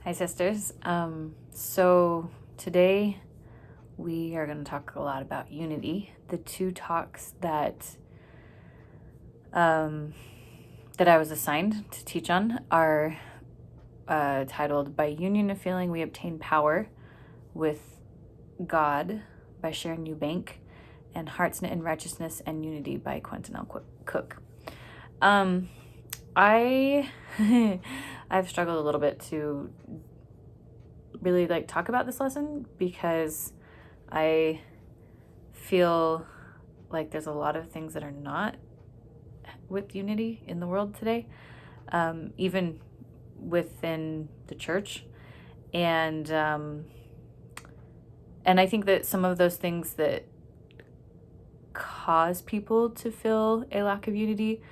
Hi, sisters. So today we are going to talk a lot about unity. The two talks that that I was assigned to teach on are titled "By Union of Feeling We Obtain Power with God" by Sharon Eubank, and "Hearts Knit in Righteousness and Unity" by Quentin L. Cook. I've struggled a little bit to really talk about this lesson because I feel like there's a lot of things that are not with unity in the world today, even within the church, and I think that some of those things that cause people to feel a lack of unity,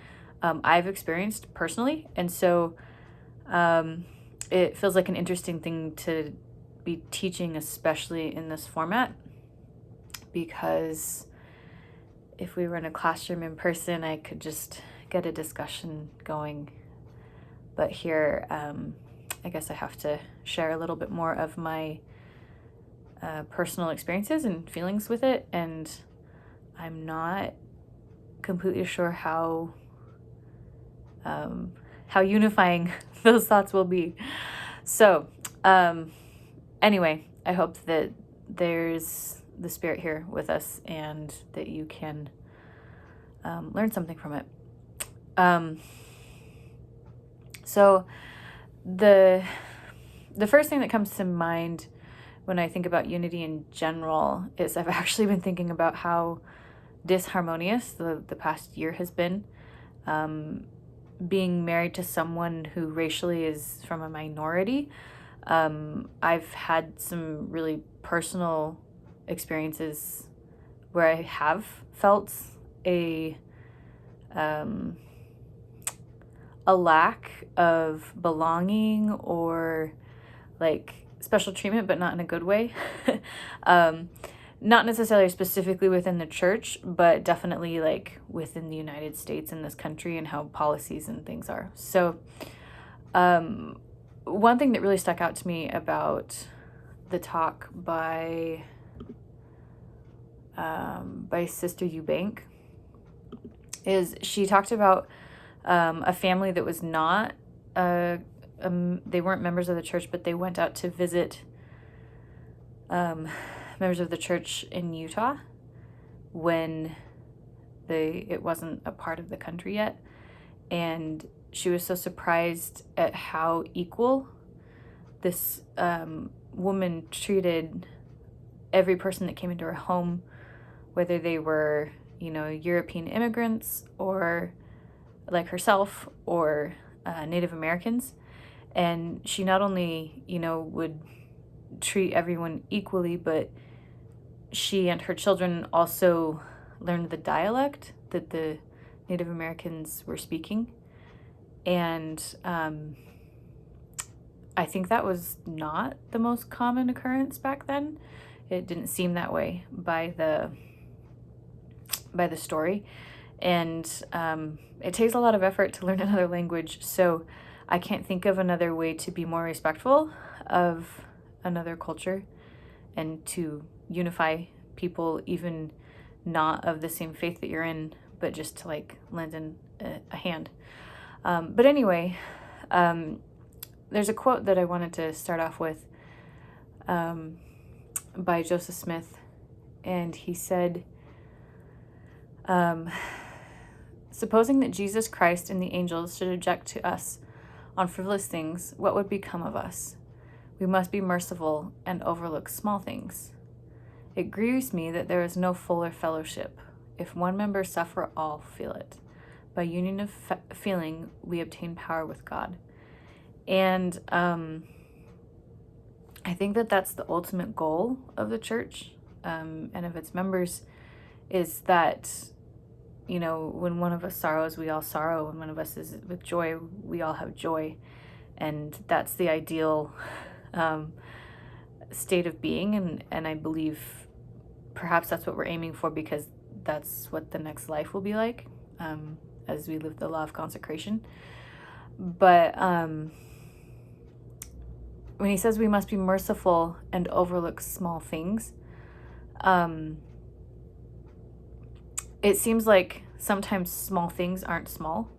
I've experienced personally, and so it feels like an interesting thing to be teaching, especially in this format, because if we were in a classroom in person, I could just get a discussion going. But here, I guess I have to share a little bit more of my personal experiences and feelings with it, and I'm not completely sure how unifying those thoughts will be. So, anyway, I hope that there's the Spirit here with us and that you can learn something from it. So the first thing that comes to mind when I think about unity in general is I've actually been thinking about how disharmonious the past year has been. Being married to someone who racially is from a minority, I've had some really personal experiences where I have felt a lack of belonging or special treatment, but not in a good way. Not necessarily specifically within the church, but definitely within the United States and this country and how policies and things are. So one thing that really stuck out to me about the talk by Sister Eubank is she talked about a family that was not they weren't members of the church, but they went out to visit members of the church in Utah when it wasn't a part of the country yet, and she was so surprised at how equal this woman treated every person that came into her home, whether they were European immigrants or like herself or Native Americans. And she not only would treat everyone equally, but she and her children also learned the dialect that the Native Americans were speaking. And I think that was not the most common occurrence back then. It didn't seem that way by the story. And it takes a lot of effort to learn another language, so I can't think of another way to be more respectful of another culture and to unify people, even not of the same faith that you're in, but just to lend in a hand. But anyway, there's a quote that I wanted to start off with by Joseph Smith, and he said, supposing that Jesus Christ and the angels should object to us on frivolous things, what would become of us? We must be merciful and overlook small things. It grieves me that there is no fuller fellowship. If one member suffer, all feel it. By union of feeling, we obtain power with God. And I think that that's the ultimate goal of the church and of its members, is that when one of us sorrows, we all sorrow. When one of us is with joy, we all have joy. And that's the ideal state of being. And I believe perhaps that's what we're aiming for, because that's what the next life will be like as we live the law of consecration. But when he says we must be merciful and overlook small things, it seems like sometimes small things aren't small.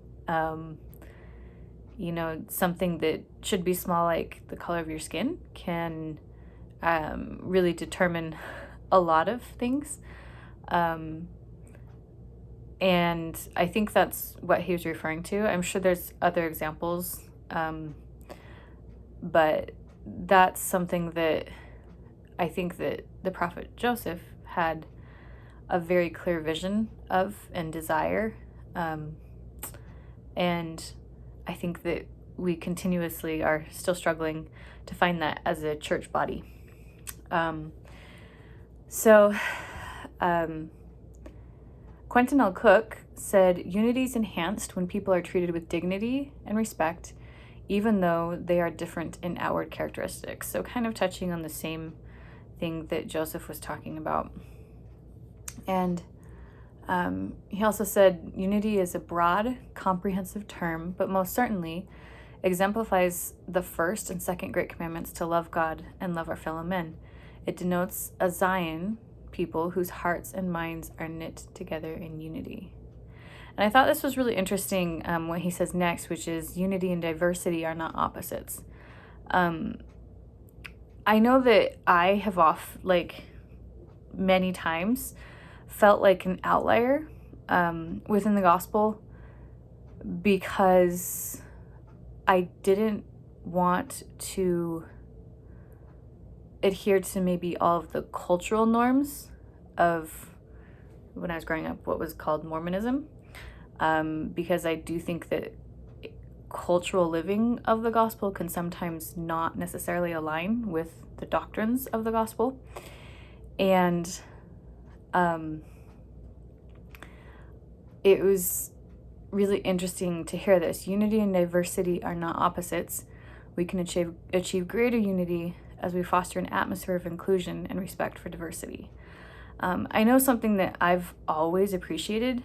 Something that should be small, like the color of your skin, can really determine a lot of things. And I think that's what he was referring to. I'm sure there's other examples, but that's something that I think that the prophet Joseph had a very clear vision of and desire. And I think that we continuously are still struggling to find that as a church body. Quentin L. Cook said, unity is enhanced when people are treated with dignity and respect, even though they are different in outward characteristics. So kind of touching on the same thing that Joseph was talking about. And he also said, unity is a broad, comprehensive term, but most certainly exemplifies the first and second great commandments to love God and love our fellow men. It denotes a Zion people whose hearts and minds are knit together in unity. And I thought this was really interesting, what he says next, which is unity and diversity are not opposites. I know that I have many times felt like an outlier within the gospel because I didn't want to adhere to maybe all of the cultural norms of, when I was growing up, what was called Mormonism, because I do think that cultural living of the gospel can sometimes not necessarily align with the doctrines of the gospel. And it was really interesting to hear this. Unity and diversity are not opposites. We can achieve greater unity as we foster an atmosphere of inclusion and respect for diversity. I know something that I've always appreciated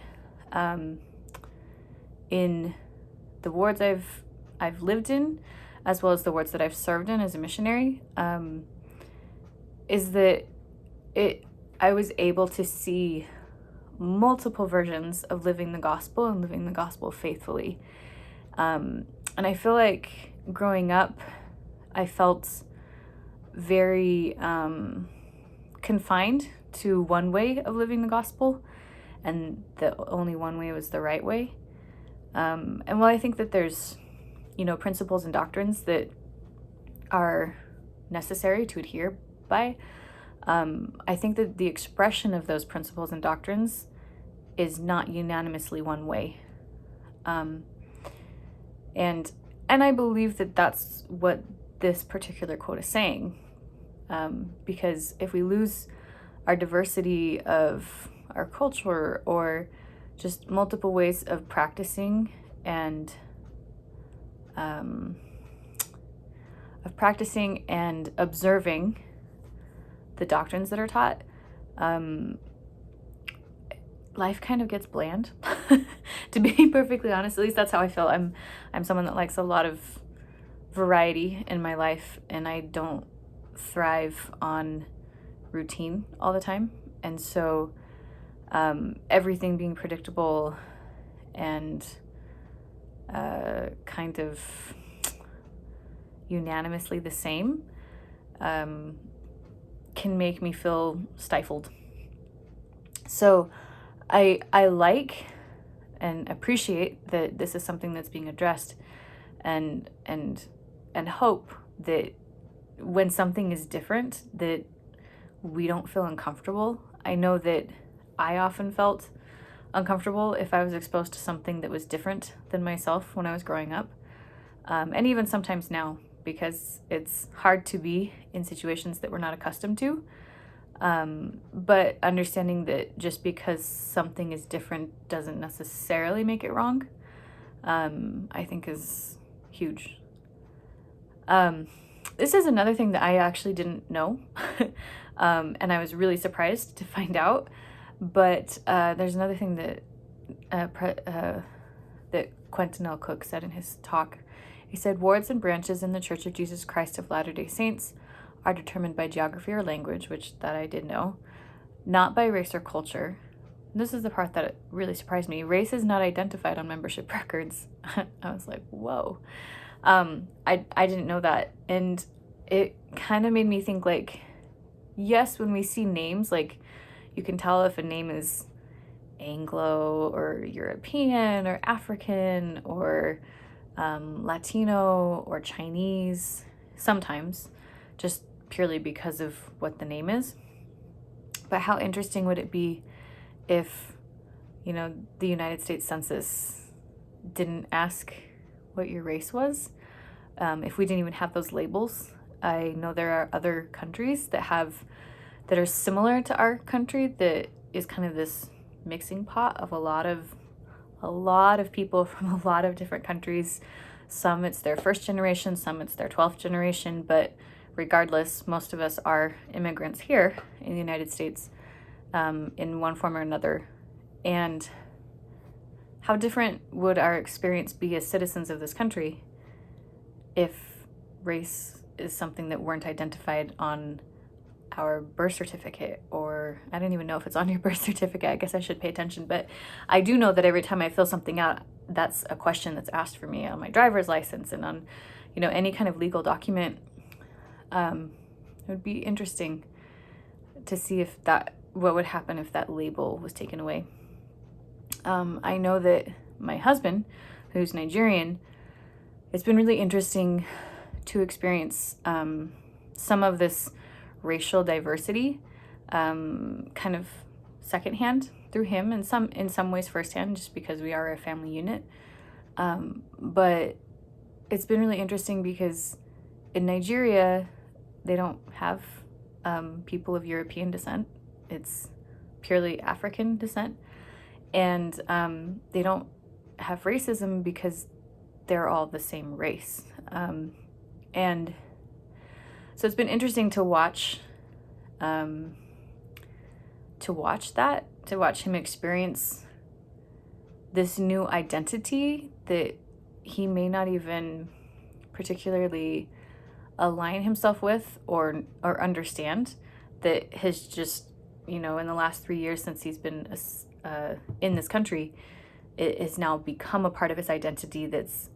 in the wards I've lived in, as well as the wards that I've served in as a missionary, is that I was able to see multiple versions of living the gospel and living the gospel faithfully. And I feel like growing up, I felt very confined to one way of living the gospel, and the only one way was the right way. And while I think that there's, principles and doctrines that are necessary to adhere by, I think that the expression of those principles and doctrines is not unanimously one way. And I believe that that's what this particular quote is saying, because if we lose our diversity of our culture or just multiple ways of practicing and observing the doctrines that are taught, life kind of gets bland. To be perfectly honest, at least that's how I feel. I'm someone that likes a lot of variety in my life, and I don't thrive on routine all the time. And so everything being predictable and kind of unanimously the same can make me feel stifled. So I like and appreciate that this is something that's being addressed, and hope that when something is different, that we don't feel uncomfortable. I know that I often felt uncomfortable if I was exposed to something that was different than myself when I was growing up, and even sometimes now, because it's hard to be in situations that we're not accustomed to. But understanding that just because something is different doesn't necessarily make it wrong, I think is huge. This is another thing that I actually didn't know, and I was really surprised to find out. But there's another thing that that Quentin L. Cook said in his talk, He said, wards and branches in the Church of Jesus Christ of Latter-day Saints are determined by geography or language, which that I did know, not by race or culture. This is the part that really surprised me. Race is not identified on membership records. I was like, whoa. I didn't know that. And it kind of made me think, like, yes, when we see names, like, you can tell if a name is Anglo or European or African or Latino or Chinese, sometimes, just purely because of what the name is. But how interesting would it be if, you know, the United States Census didn't ask what your race was? If we didn't even have those labels. I know there are other countries that are similar to our country, that is kind of this mixing pot of a lot of people from a lot of different countries. Some it's their first generation, some it's their 12th generation, but regardless, most of us are immigrants here in the United States, in one form or another. And how different would our experience be as citizens of this country if race is something that weren't identified on our birth certificate? Or I don't even know if it's on your birth certificate. I guess I should pay attention. But I do know that every time I fill something out, that's a question that's asked for me on my driver's license and on, you know, any kind of legal document. It would be interesting to see what would happen if that label was taken away. I know that my husband, who's Nigerian, it's been really interesting to experience some of this racial diversity kind of secondhand through him, and in some ways firsthand, just because we are a family unit. But it's been really interesting because in Nigeria, they don't have people of European descent. It's purely African descent. And they don't have racism because they're all the same race. And so it's been interesting to watch him experience this new identity that he may not even particularly align himself with or understand, that has just, you know, in the last 3 years since he's been in this country, it has now become a part of his identity that's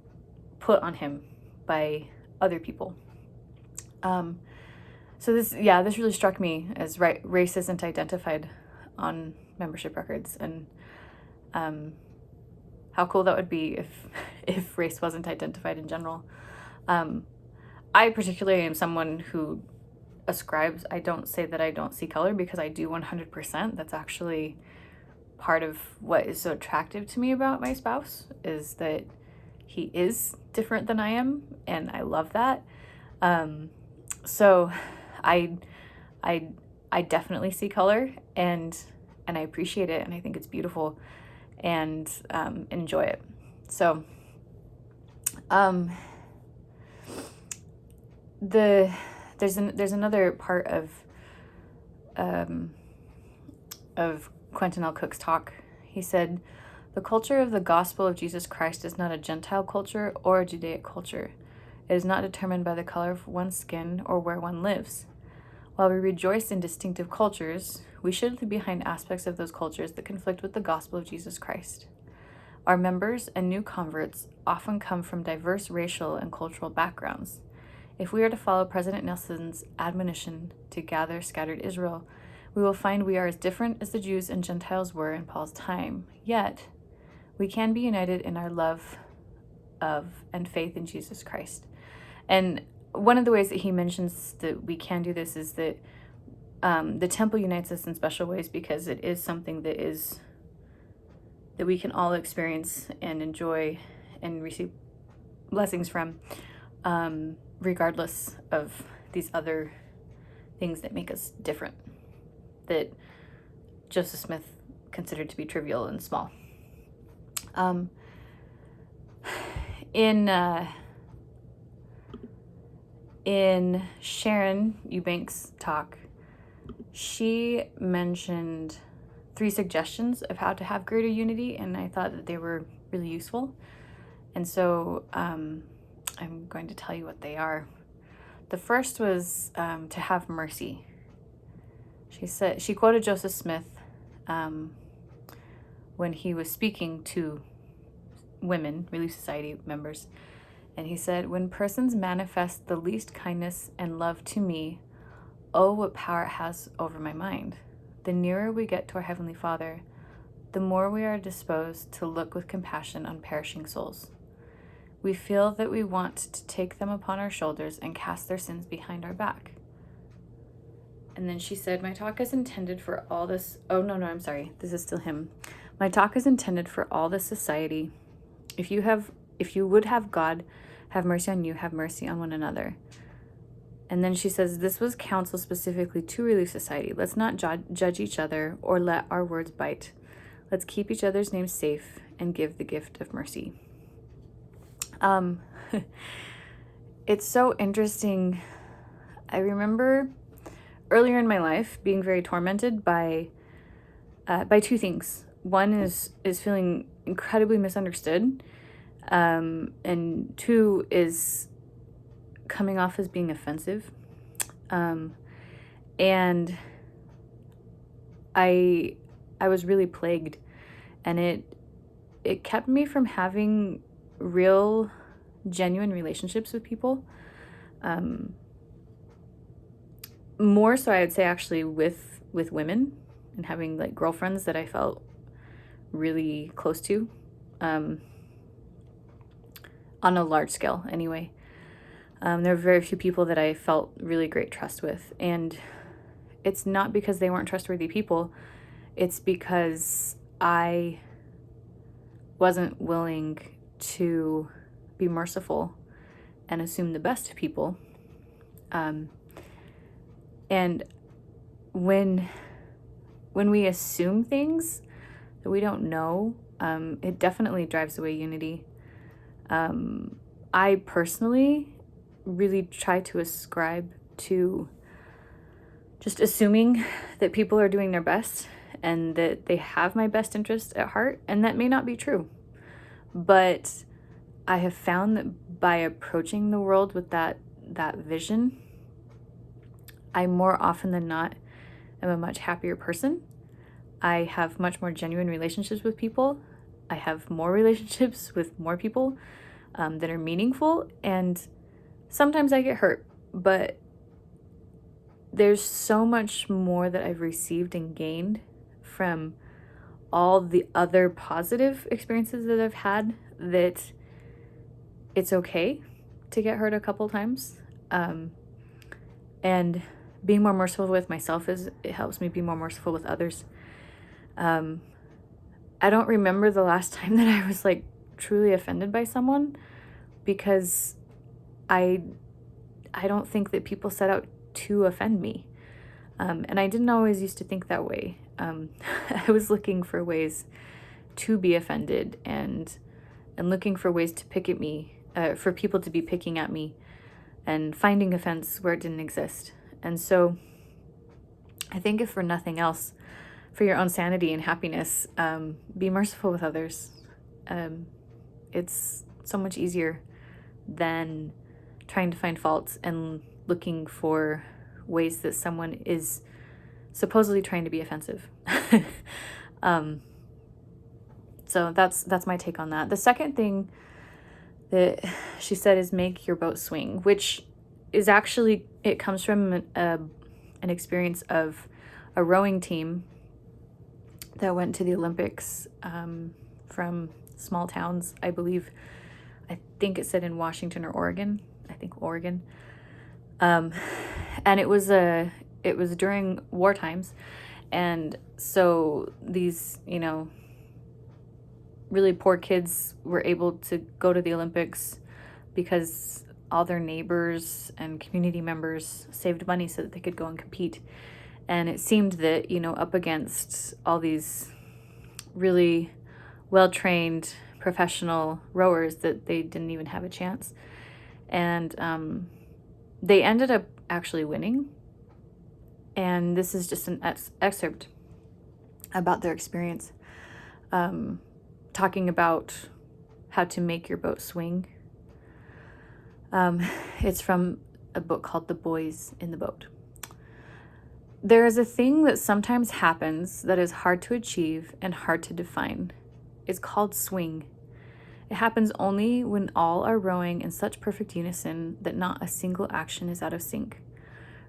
put on him by other people. So this really struck me as race isn't identified on membership records, and how cool that would be if race wasn't identified in general. I particularly am someone who ascribes, I don't say that I don't see color, because I do 100%. That's actually part of what is so attractive to me about my spouse, is that he is different than I am, and I love that. So I definitely see color, and I appreciate it, and I think it's beautiful, and enjoy it. So there's another part of Quentin L. Cook's talk. He said, "The culture of the gospel of Jesus Christ is not a Gentile culture or a Judaic culture. It is not determined by the color of one's skin or where one lives. While we rejoice in distinctive cultures, we should leave behind aspects of those cultures that conflict with the gospel of Jesus Christ. Our members and new converts often come from diverse racial and cultural backgrounds. If we are to follow President Nelson's admonition to gather scattered Israel, we will find we are as different as the Jews and Gentiles were in Paul's time. Yet, we can be united in our love of and faith in Jesus Christ." And one of the ways that he mentions that we can do this is that the temple unites us in special ways, because it is something that we can all experience and enjoy and receive blessings from, regardless of these other things that make us different, that Joseph Smith considered to be trivial and small. In Sharon Eubanks' talk, she mentioned 3 suggestions of how to have greater unity, and I thought that they were really useful. And so I I'm going to tell you what they are. The first was to have mercy. She quoted Joseph Smith when he was speaking to women, Relief Society members, and he said, "When persons manifest the least kindness and love to me, oh, what power it has over my mind. The nearer we get to our Heavenly Father, the more we are disposed to look with compassion on perishing souls. We feel that we want to take them upon our shoulders and cast their sins behind our back." And then she said, "My talk is intended for all this." Oh, no, I'm sorry. This is still him. "My talk is intended for all this society. If you would have God have mercy on you, have mercy on one another." And then she says, "This was counsel specifically to Relief Society. Let's not judge each other or let our words bite. Let's keep each other's names safe and give the gift of mercy." It's so interesting. I remember earlier in my life being very tormented by two things. One is feeling incredibly misunderstood, and two is coming off as being offensive. And I was really plagued, and it kept me from having real, genuine relationships with people. More so, I would say, actually, with women, and having like girlfriends that I felt really close to, on a large scale anyway. There were very few people that I felt really great trust with, and it's not because they weren't trustworthy people. It's because I wasn't willing to be merciful and assume the best of people. And when we assume things that we don't know, it definitely drives away unity. I personally really try to ascribe to just assuming that people are doing their best and that they have my best interest at heart, and that may not be true. But I have found that by approaching the world with that vision, I more often than not am a much happier person. I have much more genuine relationships with people. I have more relationships with more people that are meaningful, and sometimes I get hurt, but there's so much more that I've received and gained from all the other positive experiences that I've had, that it's okay to get hurt a couple times. And being more merciful with myself it helps me be more merciful with others. I don't remember the last time that I was like truly offended by someone, because I don't think that people set out to offend me. And I didn't always used to think that way. I was looking for ways to be offended and looking for ways to pick at me, for people to be picking at me, and finding offense where it didn't exist. And so I think, if for nothing else, for your own sanity and happiness, be merciful with others. It's so much easier than trying to find faults and looking for ways that someone is supposedly trying to be offensive. So that's my take on that. The second thing that she said is make your boat swing, which is actually, it comes from an experience of a rowing team that went to the Olympics, from small towns, I believe. I think it said in Washington or Oregon. I think Oregon. And it was during war times. And so these, really poor kids were able to go to the Olympics because all their neighbors and community members saved money so that they could go and compete. And it seemed that, up against all these really well-trained professional rowers, that they didn't even have a chance. And they ended up actually winning. And this is just an excerpt about their experience, talking about how to make your boat swing. It's from a book called The Boys in the Boat. There is a thing that sometimes happens that is hard to achieve and hard to define. It's called swing. It happens only when all are rowing in such perfect unison that not a single action is out of sync.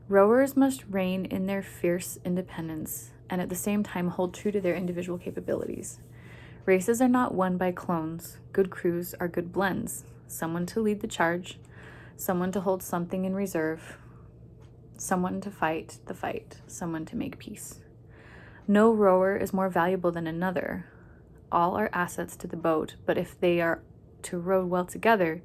Rowers must rein in their fierce independence and at the same time hold true to their individual capabilities. Races are not won by clones. Good crews are good blends. Someone to lead the charge, someone to hold something in reserve, someone to fight the fight, someone to make peace. No rower is more valuable than another. All are assets to the boat, but if they are to row well together,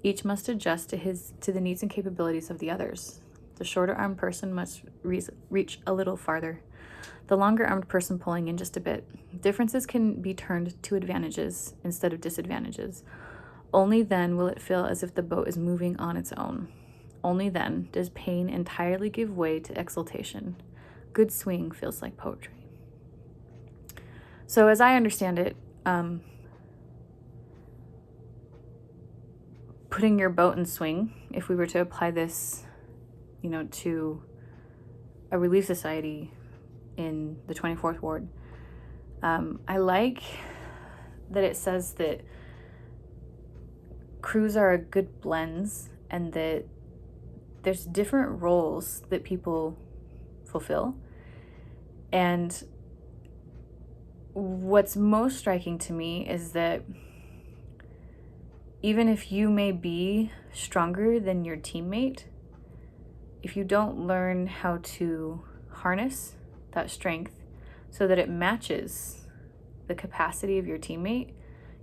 each must adjust to the needs and capabilities of the others. The shorter-armed person must reach a little farther, the longer-armed person pulling in just a bit. Differences can be turned to advantages instead of disadvantages. Only then will it feel as if the boat is moving on its own. Only then does pain entirely give way to exultation. Good swing feels like poetry. So as I understand it, putting your boat in swing, if we were to apply this, to a relief society in the 24th Ward, I like that it says that crews are a good blends and that there's different roles that people fulfill. And what's most striking to me is that even if you may be stronger than your teammate, if you don't learn how to harness that strength so that it matches the capacity of your teammate,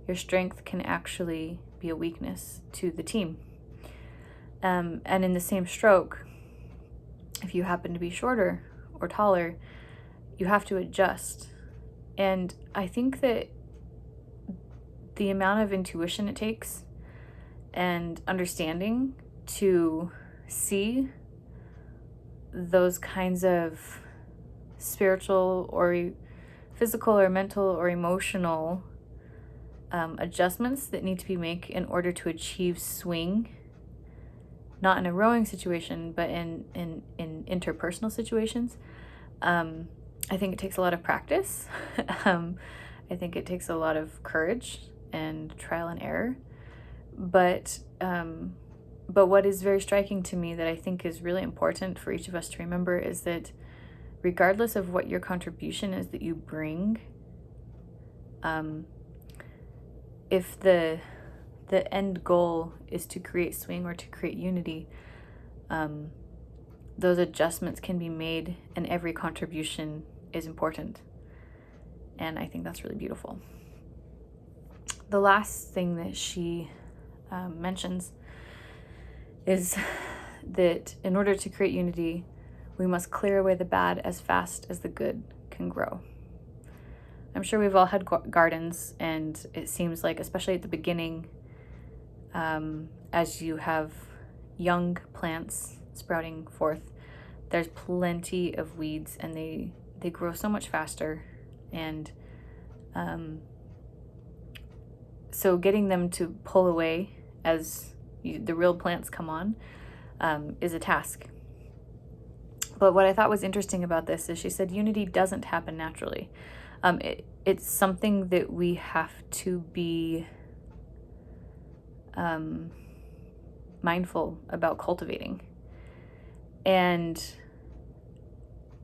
your strength can actually be a weakness to the team. And in the same stroke, if you happen to be shorter or taller, you have to adjust. And I think that the amount of intuition it takes and understanding to see those kinds of spiritual or physical or mental or emotional adjustments that need to be made in order to achieve swing, not in a rowing situation, but in interpersonal situations. I think it takes a lot of practice. I think it takes a lot of courage and trial and error. But what is very striking to me that I think is really important for each of us to remember is that regardless of what your contribution is that you bring, if the end goal is to create swing or to create unity, those adjustments can be made and every contribution is important. And I think that's really beautiful. The last thing that she mentions is that in order to create unity, we must clear away the bad as fast as the good can grow. I'm sure we've all had gardens, and it seems like, especially at the beginning, as you have young plants sprouting forth, there's plenty of weeds, and they grow so much faster. And so getting them to pull away as the real plants come on is a task. But what I thought was interesting about this is she said unity doesn't happen naturally. It's something that we have to be mindful about cultivating. And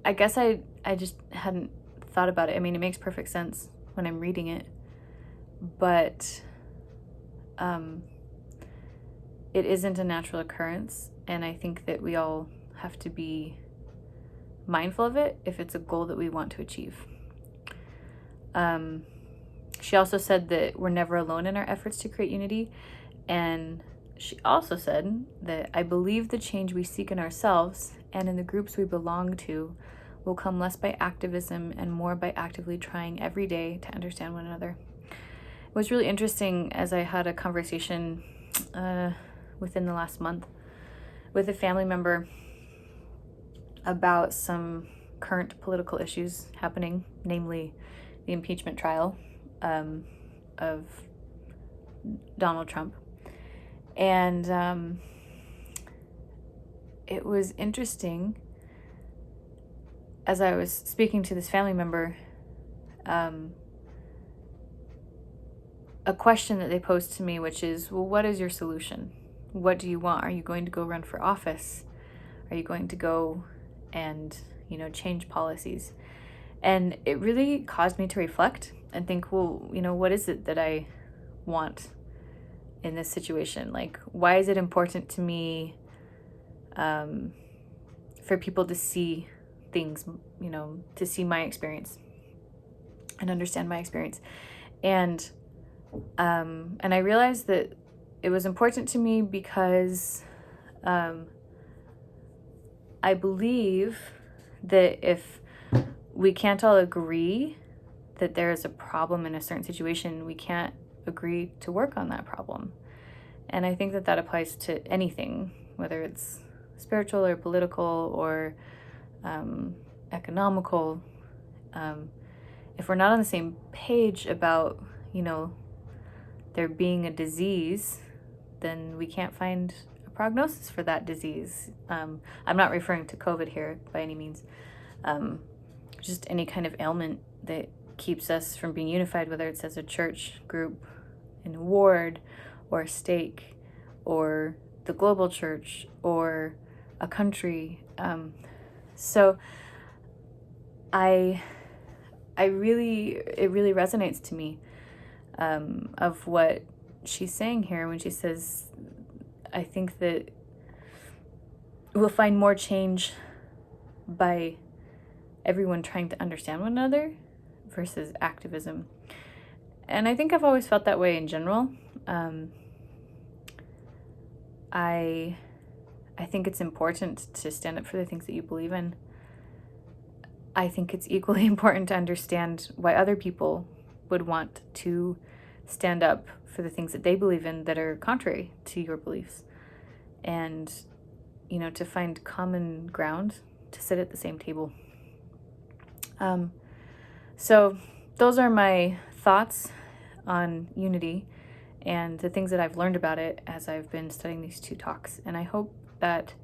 I guess I just hadn't thought about it. I mean, it makes perfect sense when I'm reading it, but it isn't a natural occurrence, and I think that we all have to be mindful of it if it's a goal that we want to achieve. She also said that we're never alone in our efforts to create unity, and she also said that I believe the change we seek in ourselves and in the groups we belong to will come less by activism and more by actively trying every day to understand one another. It was really interesting as I had a conversation within the last month with a family member about some current political issues happening, namely the impeachment trial of Donald Trump. And it was interesting as I was speaking to this family member, a question that they posed to me, which is, well, what is your solution? What do you want? Are you going to go run for office? Are you going to go and, change policies? And it really caused me to reflect and think, well, what is it that I want in this situation? Like, why is it important to me for people to see things, to see my experience and understand my experience? And I realized that it was important to me because I believe that if we can't all agree that there is a problem in a certain situation, we can't agree to work on that problem. And I think that that applies to anything, whether it's spiritual or political or economical. If we're not on the same page about, there being a disease, then we can't find a prognosis for that disease. I'm not referring to COVID here by any means. Just any kind of ailment that keeps us from being unified, whether it's as a church group, in a ward, or a stake, or the global church, or a country. So it really resonates to me of what she's saying here when she says, I think that we'll find more change by everyone trying to understand one another versus activism. And I think I've always felt that way in general. I think it's important to stand up for the things that you believe in. I think it's equally important to understand why other people would want to stand up for the things that they believe in that are contrary to your beliefs. And, to find common ground, to sit at the same table. So those are my thoughts on unity and the things that I've learned about it as I've been studying these 2 talks. And I hope that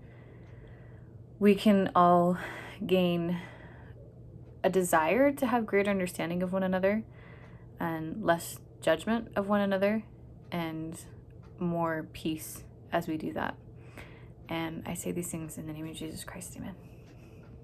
we can all gain a desire to have greater understanding of one another and less judgment of one another and more peace as we do that. And I say these things in the name of Jesus Christ. Amen.